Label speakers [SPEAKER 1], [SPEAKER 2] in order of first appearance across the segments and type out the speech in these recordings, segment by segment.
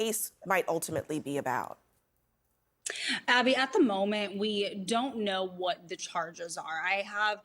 [SPEAKER 1] case might ultimately be about?
[SPEAKER 2] Abby, at the moment, we don't know what the charges are. I have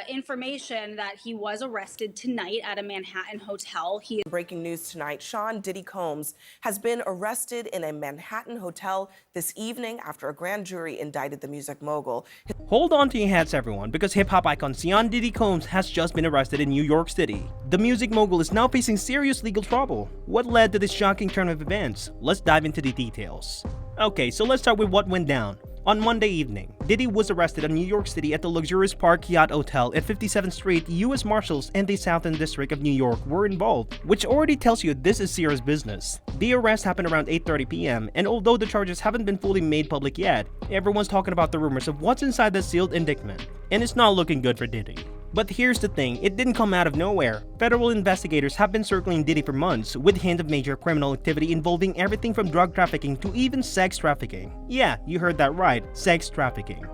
[SPEAKER 2] information that he was arrested tonight at a Manhattan hotel.
[SPEAKER 1] Breaking news tonight, Sean Diddy Combs has been arrested in a Manhattan hotel this evening after a grand jury indicted the music mogul.
[SPEAKER 3] Hold on to your hats, everyone, because hip-hop icon Sean Diddy Combs has just been arrested in New York City. The music mogul is now facing serious legal trouble. What led to this shocking turn of events? Let's dive into the details. Okay, so let's start with what went down. On Monday evening, Diddy was arrested in New York City at the luxurious Park Yacht Hotel at 57th Street. U.S. Marshals and the Southern District of New York were involved, which already tells you this is serious business. The arrest happened around 8:30 p.m., and although the charges haven't been fully made public yet, everyone's talking about the rumors of what's inside the sealed indictment, and it's not looking good for Diddy. But here's the thing, it didn't come out of nowhere. Federal investigators have been circling Diddy for months with hint of major criminal activity involving everything from drug trafficking to even sex trafficking. Yeah, you heard that right, sex trafficking.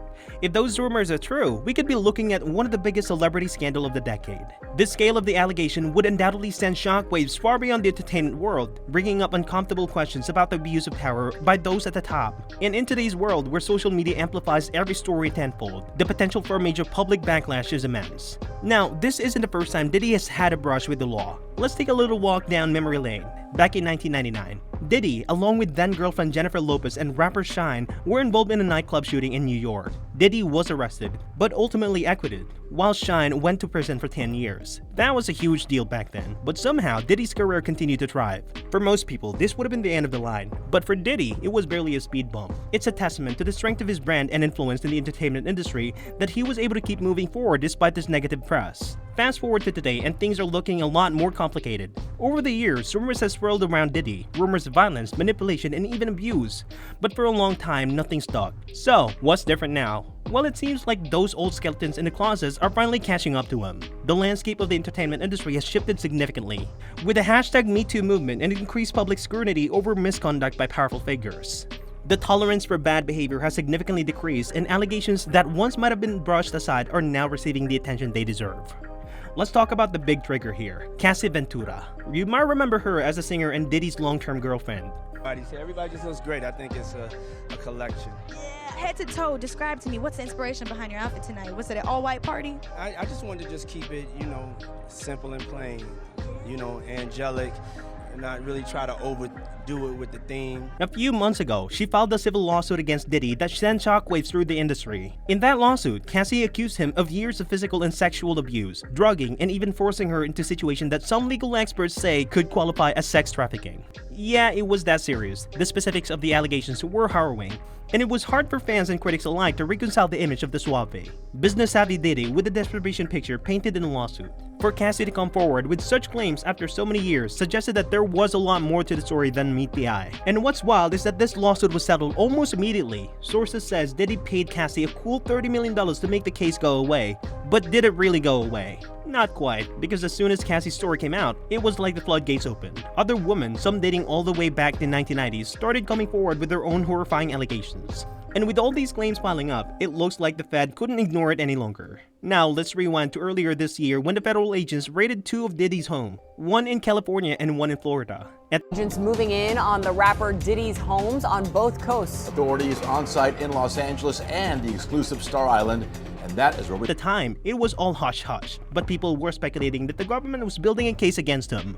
[SPEAKER 3] If those rumors are true, we could be looking at one of the biggest celebrity scandal of the decade. The scale of the allegation would undoubtedly send shockwaves far beyond the entertainment world, bringing up uncomfortable questions about the abuse of power by those at the top. And in today's world where social media amplifies every story tenfold, the potential for a major public backlash is immense. Now, this isn't the first time Diddy has had a brush with the law. Let's take a little walk down memory lane. Back in 1999, Diddy, along with then-girlfriend Jennifer Lopez and rapper Shine, were involved in a nightclub shooting in New York. Diddy was arrested, but ultimately acquitted, while Shine went to prison for 10 years. That was a huge deal back then, but somehow Diddy's career continued to thrive. For most people, this would have been the end of the line, but for Diddy, it was barely a speed bump. It's a testament to the strength of his brand and influence in the entertainment industry that he was able to keep moving forward despite this negative press. Fast forward to today and things are looking a lot more complicated. Over the years, rumors have swirled around Diddy, rumors of violence, manipulation, and even abuse. But for a long time, nothing stuck. So, what's different now? Well, it seems like those old skeletons in the closets are finally catching up to him. The landscape of the entertainment industry has shifted significantly, with the hashtag #MeToo movement and increased public scrutiny over misconduct by powerful figures. The tolerance for bad behavior has significantly decreased, and allegations that once might have been brushed aside are now receiving the attention they deserve. Let's talk about the big trigger here, Cassie Ventura. You might remember her as a singer and Diddy's long-term girlfriend.
[SPEAKER 4] Everybody just looks great. I think it's a collection.
[SPEAKER 5] Yeah, head to toe, describe to me what's the inspiration behind your outfit tonight. Was it an all-white party?
[SPEAKER 4] I just wanted to just keep it, simple and plain, angelic, and not really try to overdo it with the theme.
[SPEAKER 3] A few months ago, she filed a civil lawsuit against Diddy that sent shockwaves through the industry. In that lawsuit, Cassie accused him of years of physical and sexual abuse, drugging, and even forcing her into situations that some legal experts say could qualify as sex trafficking. Yeah, it was that serious. The specifics of the allegations were harrowing, and it was hard for fans and critics alike to reconcile the image of the suave, business-savvy Diddy with the desperation picture painted in the lawsuit. For Cassie to come forward with such claims after so many years suggested that there was a lot more to the story than meet the eye. And what's wild is that this lawsuit was settled almost immediately. Sources says Diddy paid Cassie a cool $30 million to make the case go away. But did it really go away? Not quite, because as soon as Cassie's story came out, it was like the floodgates opened. Other women, some dating all the way back to the 1990s, started coming forward with their own horrifying allegations. And with all these claims piling up, it looks like the Fed couldn't ignore it any longer. Now, let's rewind to earlier this year when the federal agents raided two of Diddy's homes, one in California and one in Florida.
[SPEAKER 6] Agents moving in on the rapper Diddy's homes on both coasts.
[SPEAKER 7] Authorities on site in Los Angeles and the exclusive Star Island, and that is where
[SPEAKER 3] At the time, it was all hush-hush, but people were speculating that the government was building a case against him.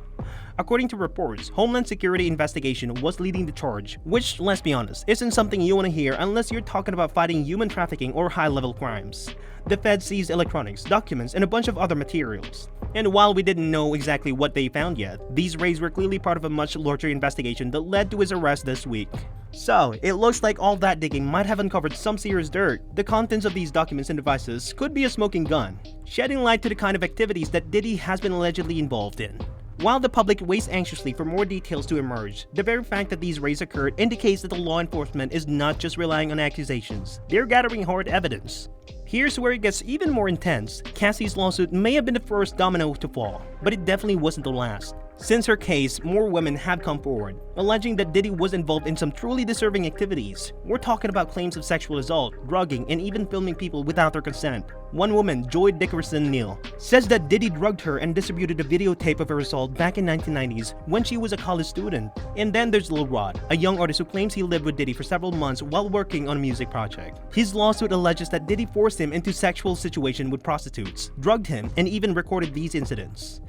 [SPEAKER 3] According to reports, Homeland Security investigation was leading the charge, which, let's be honest, isn't something you want to hear unless you're talking about fighting human trafficking or high-level crimes. The Fed seized electronics, documents, and a bunch of other materials. And while we didn't know exactly what they found yet, these raids were clearly part of a much larger investigation that led to his arrest this week. So, it looks like all that digging might have uncovered some serious dirt. The contents of these documents and devices could be a smoking gun, shedding light to the kind of activities that Diddy has been allegedly involved in. While the public waits anxiously for more details to emerge, the very fact that these raids occurred indicates that the law enforcement is not just relying on accusations, they're gathering hard evidence. Here's where it gets even more intense. Cassie's lawsuit may have been the first domino to fall, but it definitely wasn't the last. Since her case, more women have come forward, alleging that Diddy was involved in some truly disturbing activities. We're talking about claims of sexual assault, drugging, and even filming people without their consent. One woman, Joy Dickerson Neal, says that Diddy drugged her and distributed a videotape of her assault back in 1990s when she was a college student. And then there's Lil Rod, a young artist who claims he lived with Diddy for several months while working on a music project. His lawsuit alleges that Diddy forced him into sexual situation with prostitutes, drugged him, and even recorded these incidents.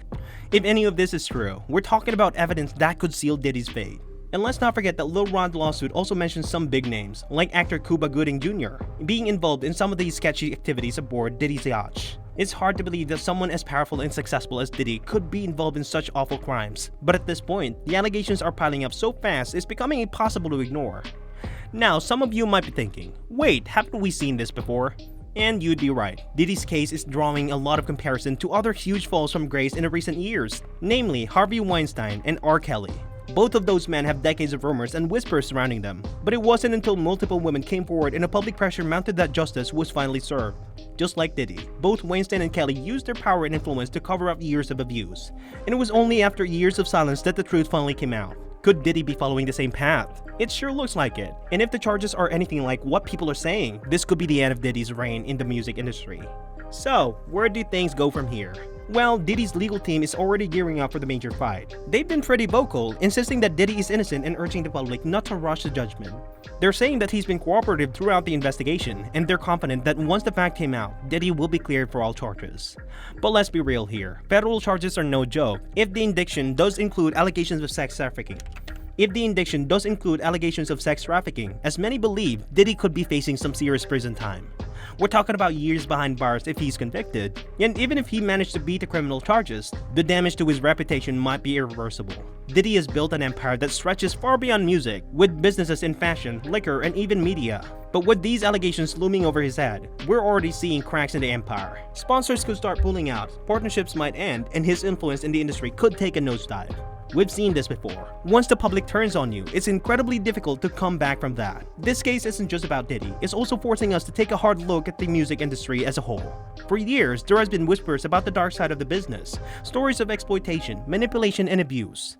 [SPEAKER 3] If any of this is true, we're talking about evidence that could seal Diddy's fate. And let's not forget that Lil Rod's lawsuit also mentions some big names, like actor Cuba Gooding Jr., being involved in some of these sketchy activities aboard Diddy's yacht. It's hard to believe that someone as powerful and successful as Diddy could be involved in such awful crimes, but at this point, the allegations are piling up so fast it's becoming impossible to ignore. Now, some of you might be thinking, wait, haven't we seen this before? And you'd be right. Diddy's case is drawing a lot of comparison to other huge falls from grace in the recent years, namely Harvey Weinstein and R. Kelly. Both of those men have decades of rumors and whispers surrounding them, but it wasn't until multiple women came forward and a public pressure mounted that justice was finally served. Just like Diddy, both Weinstein and Kelly used their power and influence to cover up years of abuse, and it was only after years of silence that the truth finally came out. Could Diddy be following the same path? It sure looks like it, and if the charges are anything like what people are saying, this could be the end of Diddy's reign in the music industry. So, where do things go from here? Well, Diddy's legal team is already gearing up for the major fight. They've been pretty vocal, insisting that Diddy is innocent and urging the public not to rush to judgment. They're saying that he's been cooperative throughout the investigation, and they're confident that once the fact came out, Diddy will be cleared for all charges. But let's be real here, federal charges are no joke if the indictment does include allegations of sex trafficking. As many believe, Diddy could be facing some serious prison time. We're talking about years behind bars if he's convicted, and even if he managed to beat the criminal charges, the damage to his reputation might be irreversible. Diddy has built an empire that stretches far beyond music, with businesses in fashion, liquor, and even media. But with these allegations looming over his head, we're already seeing cracks in the empire. Sponsors could start pulling out, partnerships might end, and his influence in the industry could take a nosedive. We've seen this before. Once the public turns on you, it's incredibly difficult to come back from that. This case isn't just about Diddy, it's also forcing us to take a hard look at the music industry as a whole. For years, there has been whispers about the dark side of the business, stories of exploitation, manipulation, and abuse.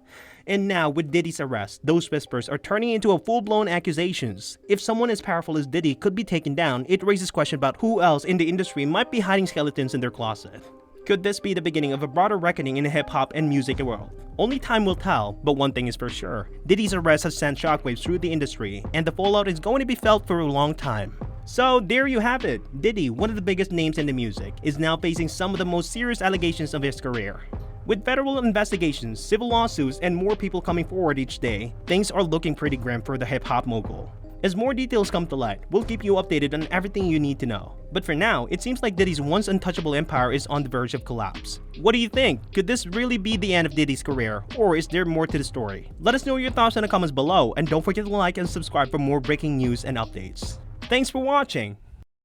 [SPEAKER 3] And now, with Diddy's arrest, those whispers are turning into a full-blown accusations. If someone as powerful as Diddy could be taken down, it raises questions about who else in the industry might be hiding skeletons in their closet. Could this be the beginning of a broader reckoning in the hip-hop and music world? Only time will tell, but one thing is for sure. Diddy's arrest has sent shockwaves through the industry, and the fallout is going to be felt for a long time. So there you have it. Diddy, one of the biggest names in the music, is now facing some of the most serious allegations of his career. With federal investigations, civil lawsuits, and more people coming forward each day, things are looking pretty grim for the hip-hop mogul. As more details come to light, we'll keep you updated on everything you need to know. But for now, it seems like Diddy's once untouchable empire is on the verge of collapse. What do you think? Could this really be the end of Diddy's career, or is there more to the story? Let us know your thoughts in the comments below, and don't forget to like and subscribe for more breaking news and updates. Thanks for watching!